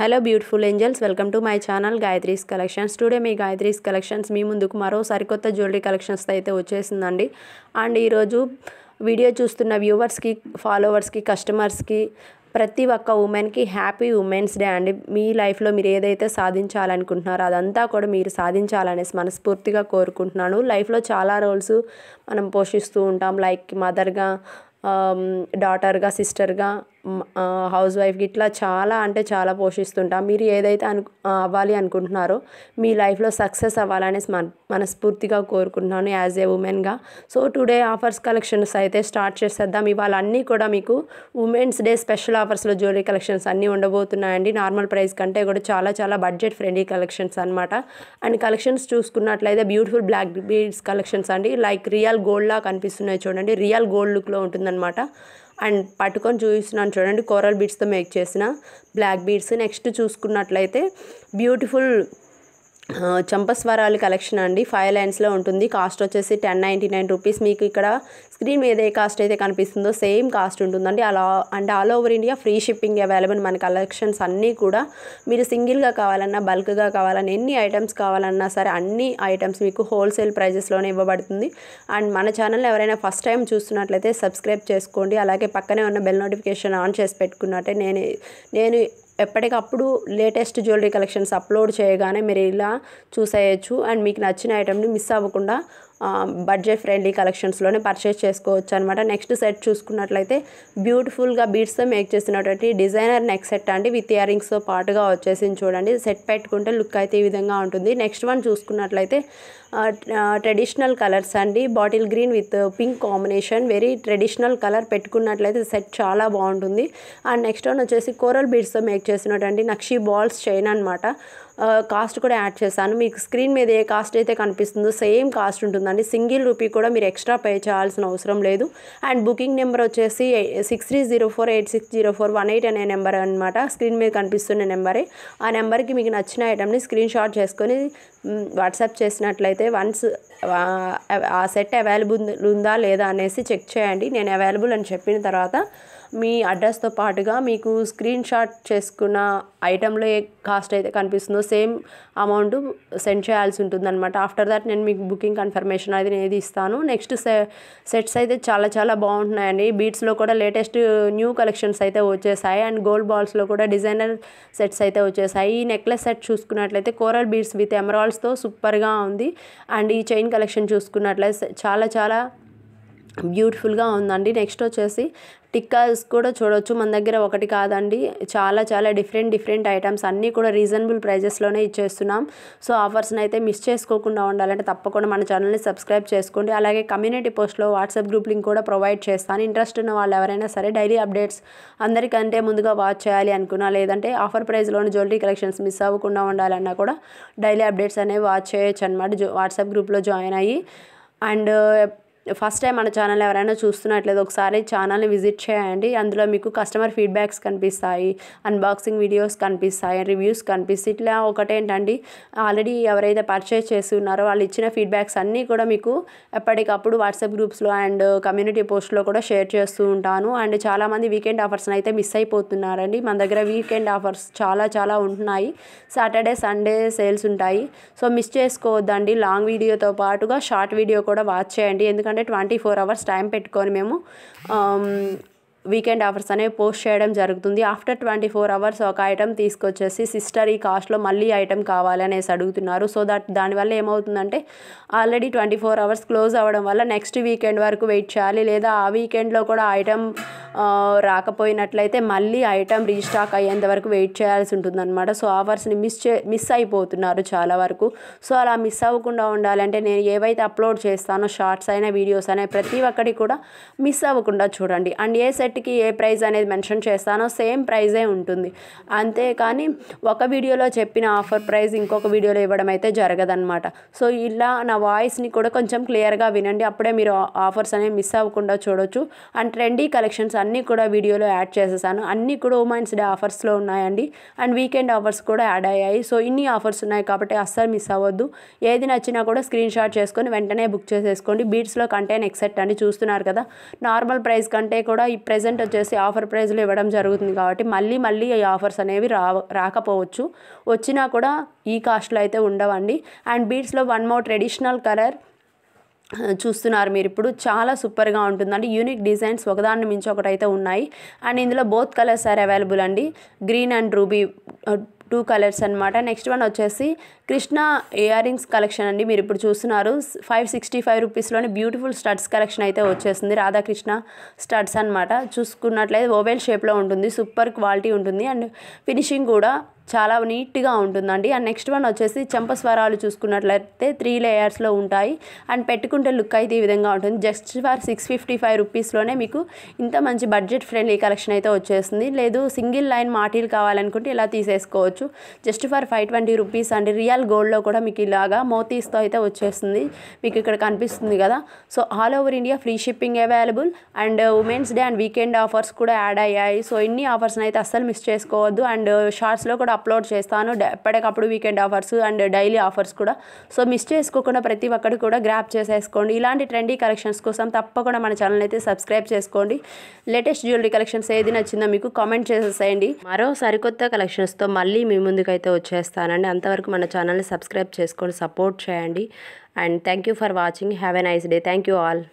Hello beautiful angels, welcome to my channel Gayatri's collections. Today మీ Gayatri's collections మీ ముందుకు మరో సరికొత్త జ్యువెలరీ కలెక్షన్స్తో అయితే వచ్చేసిందండి. అండ్ ఈరోజు వీడియో చూస్తున్న వ్యూవర్స్కి, ఫాలోవర్స్కి, కస్టమర్స్కి, ప్రతి ఒక్క ఉమెన్కి హ్యాపీ ఉమెన్స్ డే అండి. మీ లైఫ్లో మీరు ఏదైతే సాధించాలనుకుంటున్నారో అదంతా కూడా మీరు సాధించాలనేసి మనస్ఫూర్తిగా కోరుకుంటున్నాను. లైఫ్లో చాలా రోల్స్ మనం పోషిస్తూ ఉంటాం, లైక్ మదర్గా, డాటర్గా, సిస్టర్గా, హౌస్ వైఫ్కి, ఇట్లా చాలా అంటే చాలా పోషిస్తుంటాం. మీరు ఏదైతే అవ్వాలి అనుకుంటున్నారో మీ లైఫ్లో సక్సెస్ అవ్వాలనేసి మనస్ఫూర్తిగా కోరుకుంటున్నాను యాజ్ ఏ ఉమెన్గా. సో టుడే ఆఫర్స్ కలెక్షన్స్ అయితే స్టార్ట్ చేసేద్దాం. ఇవాళ అన్నీ కూడా మీకు ఉమెన్స్ డే స్పెషల్ ఆఫర్స్లో జ్యువెలరీ కలెక్షన్స్ అన్నీ ఉండబోతున్నాయండి. నార్మల్ ప్రైస్ కంటే కూడా చాలా చాలా బడ్జెట్ ఫ్రెండ్లీ కలెక్షన్స్ అనమాట. అండ్ కలెక్షన్స్ చూసుకున్నట్లయితే బ్యూటిఫుల్ బ్లాక్ బీడ్స్ కలెక్షన్స్ అండి. లైక్ రియల్ గోల్డ్లా కనిపిస్తున్నాయి చూడండి, రియల్ గోల్డ్ లుక్లో ఉంటుందన్నమాట. అండ్ పట్టుకొని చూపిస్తున్నాను చూడండి, కోరల్ బీడ్స్తో మేక్ చేసిన బ్లాక్ బీడ్స్. నెక్స్ట్ చూసుకున్నట్లయితే బ్యూటిఫుల్ చంపస్వరాలు కలెక్షన్ అండి. 5 లైన్స్లో ఉంటుంది. కాస్ట్ వచ్చేసి 1099 రూపీస్. మీకు ఇక్కడ స్క్రీన్ మీద ఏ కాస్ట్ అయితే కనిపిస్తుందో సేమ్ కాస్ట్ ఉంటుందండి. All over India free shipping available. మన కలెక్షన్స్ అన్నీ కూడా మీరు సింగిల్గా కావాలన్నా, బల్క్గా కావాలన్నా, ఎన్ని ఐటమ్స్ కావాలన్నా సరే అన్ని ఐటమ్స్ మీకు హోల్సేల్ ప్రైజెస్లోనే ఇవ్వబడుతుంది. అండ్ మన ఛానల్ ఎవరైనా ఫస్ట్ టైం చూస్తున్నట్లయితే సబ్స్క్రైబ్ చేసుకోండి. అలాగే పక్కనే ఉన్న బెల్ నోటిఫికేషన్ ఆన్ చేసి పెట్టుకున్నట్టే నేను ఎప్పటికప్పుడు లేటెస్ట్ జ్యువెలరీ కలెక్షన్స్ అప్లోడ్ చేయగానే మీరు ఇలా చూసేయచ్చు. అండ్ మీకు నచ్చిన ఐటమ్ని మిస్ అవ్వకుండా బడ్జెట్ ఫ్రెండ్లీ కలెక్షన్స్లోనే పర్చేస్ చేసుకోవచ్చు అనమాట. నెక్స్ట్ సెట్ చూసుకున్నట్లయితే బ్యూటిఫుల్గా బీడ్స్తో మేక్ చేసినటువంటి డిజైనర్ నెక్ సెట్ అండి. విత్ ఇయర్ రింగ్స్తో పాటుగా వచ్చేసింది చూడండి. సెట్ పెట్టుకుంటే లుక్ అయితే ఈ విధంగా ఉంటుంది. నెక్స్ట్ వన్ చూసుకున్నట్లయితే ట్రెడిషనల్ కలర్స్ అండి. Bottle green with pink combination, very traditional colour. పెట్టుకున్నట్లయితే సెట్ చాలా బాగుంటుంది. అండ్ నెక్స్ట్ వన్ వచ్చేసి కోరల్ బీడ్స్తో మేక్ చేసినటువంటి నక్షి బాల్స్ చైన్ అనమాట. కాస్ట్ కూడా యాడ్ చేశాను. మీకు స్క్రీన్ మీద ఏ కాస్ట్ అయితే కనిపిస్తుందో సేమ్ కాస్ట్ ఉంటుందండి. సింగిల్ రూపీ కూడా మీరు ఎక్స్ట్రా పే చేయాల్సిన అవసరం లేదు. అండ్ బుకింగ్ నెంబర్ వచ్చేసి 6304860418 అనే నెంబర్ అనమాట. స్క్రీన్ మీద కనిపిస్తున్న నెంబరే. ఆ నెంబర్కి మీకు నచ్చిన ఐటమ్ని స్క్రీన్ షాట్ చేసుకొని వాట్సాప్ చేసినట్లయితే వన్స్ ఆ సెట్ అవైలబుల్ ఉందా లేదా అనేసి చెక్ చేయండి. నేను అవైలబుల్ అని చెప్పిన తర్వాత మీ అడ్రస్తో పాటుగా మీకు స్క్రీన్ షాట్ చేసుకున్న ఐటెంలో ఏ కాస్ట్ అయితే కనిపిస్తుందో సేమ్ అమౌంట్ సెండ్ చేయాల్సి ఉంటుందన్నమాట. ఆఫ్టర్ దట్ నేను మీకు బుకింగ్ కన్ఫర్మేషన్ అనేది ఏది ఇస్తాను. నెక్స్ట్ సెట్స్ అయితే చాలా చాలా బాగుంటున్నాయండి. బీట్స్లో కూడా లేటెస్ట్ న్యూ కలెక్షన్స్ అయితే వచ్చేసాయి. అండ్ గోల్డ్ బాల్స్లో కూడా డిజైనర్ సెట్స్ అయితే వచ్చేసాయి. ఈ నెక్లెస్ సెట్ చూసుకున్నట్లయితే కోరల్ బీడ్స్ విత్ ఎమరాల్డ్స్తో సూపర్గా ఉంది. అండ్ ఈ చైన్ కలెక్షన్ చూసుకున్నట్లయితే చాలా చాలా బ్యూటిఫుల్గా ఉందండి. నెక్స్ట్ వచ్చేసి టిక్కాస్ కూడా చూడవచ్చు. మన దగ్గర ఒకటి కాదండి, చాలా చాలా డిఫరెంట్ ఐటమ్స్ అన్నీ కూడా రీజనబుల్ ప్రైజెస్లోనే ఇచ్చేస్తున్నాం. సో ఆఫర్స్ని అయితే మిస్ చేసుకోకుండా ఉండాలంటే తప్పకుండా మన ఛానల్ని సబ్స్క్రైబ్ చేసుకోండి. అలాగే కమ్యూనిటీ పోస్ట్లో వాట్సాప్ గ్రూప్ లింక్ కూడా ప్రొవైడ్ చేస్తాను. ఇంట్రెస్ట్ ఉన్న వాళ్ళు ఎవరైనా సరే డైలీ అప్డేట్స్ అందరికంటే ముందుగా వాచ్ చేయాలి అనుకున్నా, లేదంటే ఆఫర్ ప్రైస్లోని జ్యువెలరీ కలెక్షన్స్ మిస్ అవ్వకుండా ఉండాలన్నా కూడా డైలీ అప్డేట్స్ అనేవి వాచ్ చేయొచ్చు అనమాట వాట్సాప్ గ్రూప్లో జాయిన్ అయ్యి. అండ్ ఫస్ట్ టైం మన ఛానల్ ఎవరైనా చూస్తున్నట్లయితే ఒకసారి ఛానల్ని విజిట్ చేయండి. అందులో మీకు కస్టమర్ ఫీడ్బ్యాక్స్ కనిపిస్తాయి, అన్బాక్సింగ్ వీడియోస్ కనిపిస్తాయి, రివ్యూస్ కనిపిస్తాయి. ఇట్లా ఒకటేంటండి, ఆల్రెడీ ఎవరైతే పర్చేస్ చేసి ఉన్నారో వాళ్ళు ఇచ్చిన ఫీడ్బ్యాక్స్ అన్నీ కూడా మీకు ఎప్పటికప్పుడు వాట్సాప్ గ్రూప్స్లో అండ్ కమ్యూనిటీ పోస్ట్లో కూడా షేర్ చేస్తూ ఉంటాను. అండ్ చాలామంది వీకెండ్ ఆఫర్స్ని అయితే మిస్ అయిపోతున్నారండి. మన దగ్గర వీకెండ్ ఆఫర్స్ చాలా చాలా ఉంటున్నాయి. సాటర్డే సండే సేల్స్ ఉంటాయి. సో మిస్ చేసుకోవద్దండి. లాంగ్ వీడియోతో పాటుగా షార్ట్ వీడియో కూడా వాచ్ చేయండి. ఎందుకంటే 24 hours టైం పెట్టుకొని మేము వీకెండ్ ఆఫర్స్ అనేవి పోస్ట్ చేయడం జరుగుతుంది. ఆఫ్టర్ 24 hours ఒక ఐటమ్ తీసుకొచ్చేసి సిస్టర్ ఈ కాస్ట్లో మళ్ళీ ఐటమ్ కావాలి అనేసి అడుగుతున్నారు. సో దానివల్ల ఏమవుతుందంటే ఆల్రెడీ 24 hours క్లోజ్ అవ్వడం వల్ల నెక్స్ట్ వీకెండ్ వరకు వెయిట్ చేయాలి. లేదా ఆ వీకెండ్లో కూడా ఐటమ్ రాకపోయినట్లయితే మళ్ళీ ఐటమ్ రీస్టాక్ అయ్యేంత వరకు వెయిట్ చేయాల్సి ఉంటుందన్నమాట. సో ఆఫర్స్ని మిస్ అయిపోతున్నారు చాలా వరకు. సో అలా మిస్ అవ్వకుండా ఉండాలంటే నేను ఏవైతే అప్లోడ్ చేస్తానో షార్ట్స్ అయినా వీడియోస్ అయినా ప్రతి ఒక్కటి కూడా మిస్ అవ్వకుండా చూడండి. అండ్ ఏ సెట్కి ఏ ప్రైస్ అనేది మెన్షన్ చేస్తానో సేమ్ ప్రైజే ఉంటుంది. అంతేకాని ఒక వీడియోలో చెప్పిన ఆఫర్ ప్రైస్ ఇంకొక వీడియోలో ఇవ్వడం అయితే జరగదన్నమాట. సో ఇలా నా వాయిస్ని కూడా కొంచెం క్లియర్గా వినండి, అప్పుడే మీరు ఆఫర్స్ అనేవి మిస్ అవ్వకుండా చూడొచ్చు. అండ్ ట్రెండీ కలెక్షన్స్ అన్నీ కూడా వీడియోలో యాడ్ చేసేసాను. అన్నీ కూడా ఉమెన్స్ డే ఆఫర్స్లో ఉన్నాయండి. అండ్ వీకెండ్ ఆఫర్స్ కూడా యాడ్ అయ్యాయి. సో ఇన్ని ఆఫర్స్ ఉన్నాయి కాబట్టి అస్సలు మిస్ అవ్వద్దు. ఏది నచ్చినా కూడా స్క్రీన్ షాట్ చేసుకొని వెంటనే బుక్ చేసేసుకోండి. బీడ్స్లో కంటే నెక్ సెట్ అండి, చూస్తున్నారు కదా. నార్మల్ ప్రైస్ కంటే కూడా ఈ ప్రెజెంట్ వచ్చేసి ఆఫర్ ప్రైస్లో ఇవ్వడం జరుగుతుంది కాబట్టి మళ్ళీ ఈ ఆఫర్స్ అనేవి రాకపోవచ్చు. వచ్చినా కూడా ఈ కాస్ట్లో అయితే ఉండవండి. అండ్ బీడ్స్లో వన్ మోర్ ట్రెడిషనల్ కలర్ చూస్తున్నారు మీరు ఇప్పుడు. చాలా సూపర్గా ఉంటుందండి. యూనిక్ డిజైన్స్ ఒకదాన్ని మించి ఒకటైతే ఉన్నాయి. అండ్ ఇందులో బోత్ కలర్స్ ఆర్ అవైలబుల్ అండి. గ్రీన్ అండ్ రూబీ 2 కలర్స్ అనమాట. నెక్స్ట్ వన్ వచ్చేసి కృష్ణ ఇయర్ రింగ్స్ కలెక్షన్ అండి. మీరు ఇప్పుడు చూస్తున్నారు 565 రూపీస్లోని బ్యూటిఫుల్ స్టడ్స్ కలెక్షన్ అయితే వచ్చేసింది. రాధాకృష్ణ స్టడ్స్ అనమాట. చూసుకున్నట్లయితే ఓవెల్ షేప్లో ఉంటుంది. సూపర్ క్వాలిటీ ఉంటుంది అండ్ ఫినిషింగ్ కూడా చాలా నీట్గా ఉంటుందండి. అండ్ నెక్స్ట్ వన్ వచ్చేసి చంపస్వరాలు చూసుకున్నట్లయితే 3 లేయర్స్లో ఉంటాయి. అండ్ పెట్టుకుంటే లుక్ అయితే ఈ విధంగా ఉంటుంది. జస్ట్ ఫర్ 655 రూపీస్లోనే మీకు ఇంత మంచి బడ్జెట్ ఫ్రెండ్లీ కలెక్షన్ అయితే వచ్చేస్తుంది. లేదు సింగిల్ లైన్ మాటీలు కావాలనుకుంటే ఇలా తీసేసుకోవచ్చు. జస్ట్ ఫర్ 520 రూపీస్ అండి. రియల్ గోల్డ్లో కూడా మీకు ఇలాగా మోతీస్తో అయితే వచ్చేస్తుంది. మీకు ఇక్కడ కనిపిస్తుంది కదా. So all over India free shipping available. And women's day and weekend offers కూడా యాడ్ అయ్యాయి. సో ఇన్ని ఆఫర్స్ని అయితే అస్సలు మిస్ చేసుకోవద్దు. అండ్ షార్ట్స్లో కూడా అప్లోడ్ చేస్తాను ఎప్పటికప్పుడు weekend offers and daily offers కూడా. సో మిస్ చేసుకోకుండా ప్రతి ఒక్కటి కూడా గ్రాప్ చేసేసుకోండి. ఇలాంటి ట్రెండీ కలెక్షన్స్ కోసం తప్పకుండా మన ఛానల్ అయితే సబ్స్క్రైబ్ చేసుకోండి. లేటెస్ట్ జ్యువెలరీ కలెక్షన్స్ ఏది నచ్చిందో మీకు కామెంట్ చేసేసేయండి. మరో సరికొత్త కలెక్షన్స్తో మళ్ళీ మీ ముందుకైతే వచ్చేస్తానండి. అంతవరకు మన ఛానల్ని సబ్స్క్రైబ్ చేసుకొని సపోర్ట్ చేయండి. And thank you for watching. Have a nice day. Thank you all.